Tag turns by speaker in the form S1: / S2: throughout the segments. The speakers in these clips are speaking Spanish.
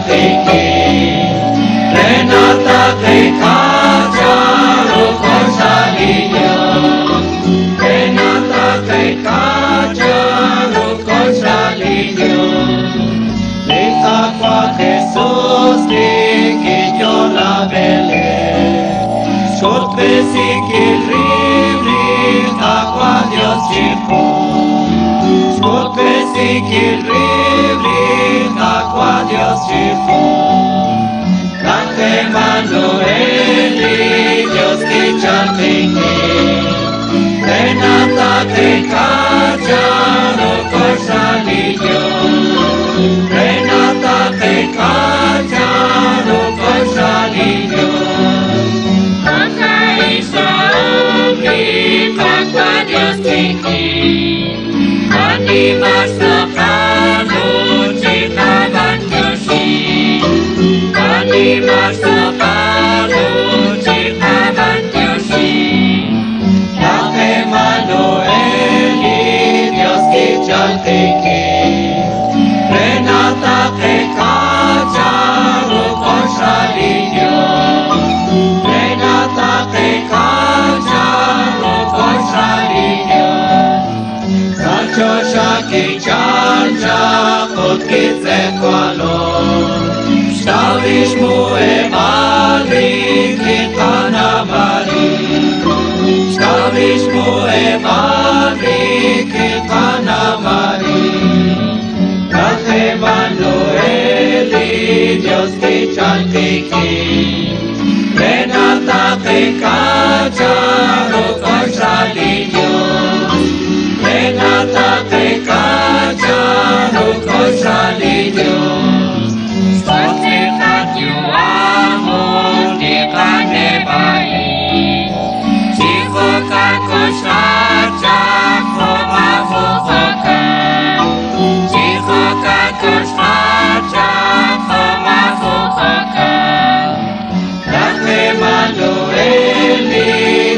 S1: tiki Renata te kajaru konsalillo Renata te kajaru konsalillo Le aqua Jesús que yo la vele Scot vesikil ribri aqua Dios chico Scot vesikil ribri aqua Dios chico Cante Manueli Dios que chantique Renata te kajaru konsalillo Renata te kajaru konsalillo Maka isa umri takwa Dios tinggi Mandi masukanu citaban Yosi Mandi masukanu citaban Yosi Yang Emanueli Dios que cantique Renata te kajaru konsalillo Renata te kajaru konsalillo Sacho shaki chanja kutkitze kwalon Stavish mu emali kitana mari Stavish mu emali kitana mari Emanueli, Dios que chantique Renata te kajaru konsalillo Renata te kajaru konsalillo Stote katu amor di kane bai Chico kako shaja koma fuhoka Kostaja koma fuhoka Yang Emanueli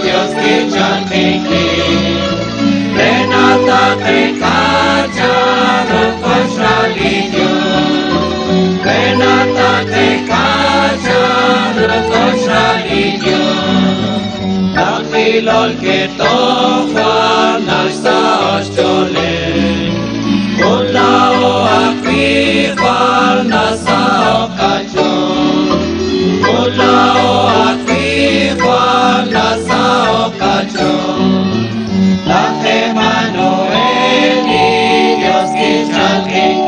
S1: Dios que chantique Renata te kajaru konsalillo Renata te kajaru konsalillo Yang milol que tohua nasta oschole Kulao akwihwal nasa okachon Kulao akwihwal nasa okachon La Emanueli Dios que chantique